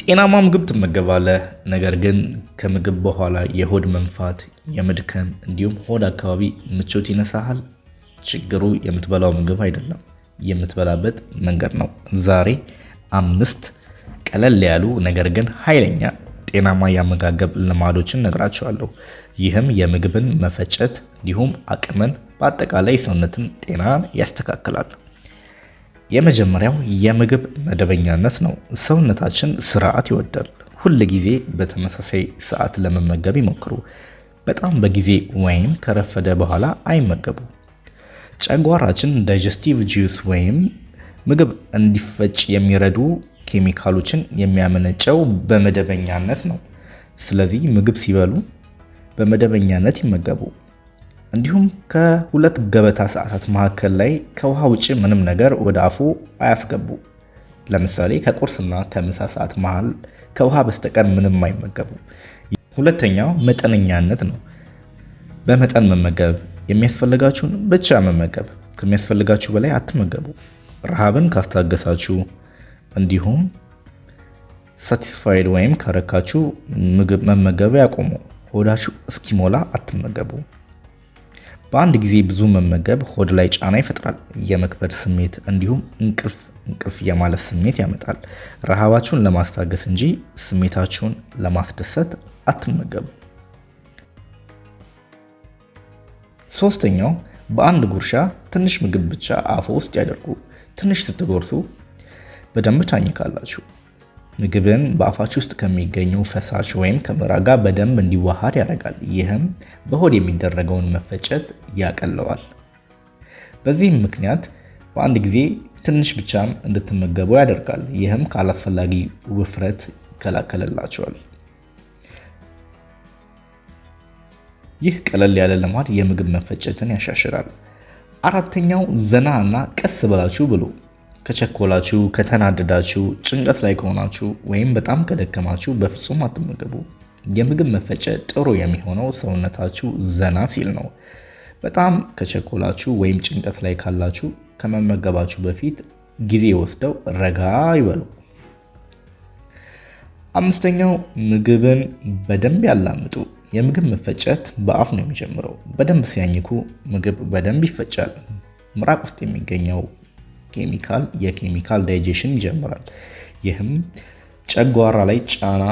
ጤናማ ምግብ ትመገባለህ፣ ነገር ግን ከምግብ በኋላ የሆድ መንፋት፣ የመድከም እንዲሁም ሆድ አካባቢ ምቾት ይነሳሃል። ችግሩ የምትበላው ምግብ አይደለም፣ የምትበላበት መንገድ ነው። ዛሬ 5 ቀለል ያሉ ነገር ግን ኃይለኛ ጤናማ የአመጋገብ ልማዶችን ነግራችኋለሁ። ይህም የምግብን መፈጨት እንዲሁም አቅምን፣ በአጠቃላይ ሰውነትን ጤናን ያስተካክላል። የመጀመሪያው የምግብ መደበኛነት ነው። ሰውነታችን ስርዓት ይወዳል። ሁል ጊዜ በተመሳሳይ ሰዓት ለመመገብ ይሞክሩ። በጣም በጊዜ ወይም ከረፈደ በኋላ አይመገቡ። ጨጓራችን ዳይጀስቲቭ ጁስ ወይም ምግብ እንዲፈጭ የሚረዱ ኬሚካሎችን የሚያመነጨው በመደበኛነት ነው። ስለዚህ ምግብ ሲበሉ በመደበኛነት ይመገቡ። እንዲሁም ከ2 ገበታ ሰዓታት መካከል ላይ ከውሃ ውጭ ምንም ነገር ወደ አፉ አያስገቡ። ለምሳሌ ከቁርስና ከምሳ ሰዓት መሃል ከውሃ በስተቀር ምንም አይመገቡ። ሁለተኛው መጠነኛነት ነው። በመጠን መመገብ፣ የሚያስፈልጋችሁን ብቻ መመገብ፣ ከሚያስፈልጋችሁ በላይ አትመገቡ። ረሃብን ካስታገሳችሁ እንዲሁም ሳቲስፋይድ ወይም ካረካችሁ ምግብ መመገብ ያቆሙ። ሆዳችሁ እስኪሞላ አትመገቡ። በአንድ ጊዜ ብዙ መመገብ ሆድ ላይ ጫና ይፈጥራል፣ የመክበድ ስሜት እንዲሁም እንቅልፍ የማለት ስሜት ያመጣል። ረሃባችሁን ለማስታገስ እንጂ ስሜታችሁን ለማስደሰት አትመገቡ። ሶስተኛው በአንድ ጉርሻ ትንሽ ምግብ ብቻ አፉ ውስጥ ያደርጉ። ትንሽ ስትጎርሱ በደንብ ታኝካላችሁ። ምግብን በአፋችሁ ውስጥ ከሚገኘው ፈሳሽ ወይም ከምራ ጋር በደንብ እንዲዋሃድ ያደርጋል። ይህም በሆድ የሚደረገውን መፈጨት ያቀለዋል። በዚህም ምክንያት በአንድ ጊዜ ትንሽ ብቻም እንድትመገቡ ያደርጋል። ይህም ካላስፈላጊ ውፍረት ይከላከልላቸዋል። ይህ ቀለል ያለ ልማድ የምግብ መፈጨትን ያሻሽላል። አራተኛው ዘና እና ቀስ ብላችሁ ብሉ። ከቸኮላችሁ፣ ከተናደዳችሁ፣ ጭንቀት ላይ ከሆናችሁ ወይም በጣም ከደከማችሁ በፍጹም አትመገቡ። የምግብ መፈጨት ጥሩ የሚሆነው ሰውነታችሁ ዘና ሲል ነው። በጣም ከቸኮላችሁ ወይም ጭንቀት ላይ ካላችሁ ከመመገባችሁ በፊት ጊዜ ወስደው ረጋ ይበሉ። አምስተኛው ምግብን በደንብ ያላምጡ። የምግብ መፈጨት በአፍ ነው የሚጀምረው። በደንብ ሲያኝኩ ምግብ በደንብ ይፈጫል። ምራቅ ውስጥ የሚገኘው የኬሚካል ዳይጀሽን ይጀምራል። ይህም ጨጓራ ላይ ጫና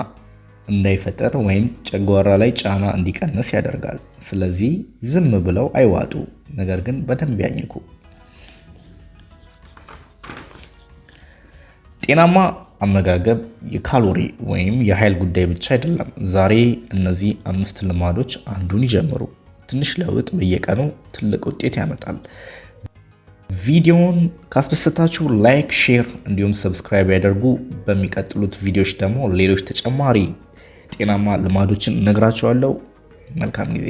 እንዳይፈጠር ወይም ጨጓራ ላይ ጫና እንዲቀንስ ያደርጋል። ስለዚህ ዝም ብለው አይዋጡ፣ ነገር ግን በደንብ ያኝኩ። ጤናማ አመጋገብ የካሎሪ ወይም የኃይል ጉዳይ ብቻ አይደለም። ዛሬ እነዚህ 5 ልማዶች አንዱን ይጀምሩ። ትንሽ ለውጥ በየቀኑ ትልቅ ውጤት ያመጣል። ቪዲዮውን ካስደሰታችሁ ላይክ፣ ሼር እንዲሁም ሰብስክራይብ ያደርጉ። በሚቀጥሉት ቪዲዮዎች ደግሞ ሌሎች ተጨማሪ ጤናማ ልማዶችን እነግራችኋለሁ። መልካም ጊዜ።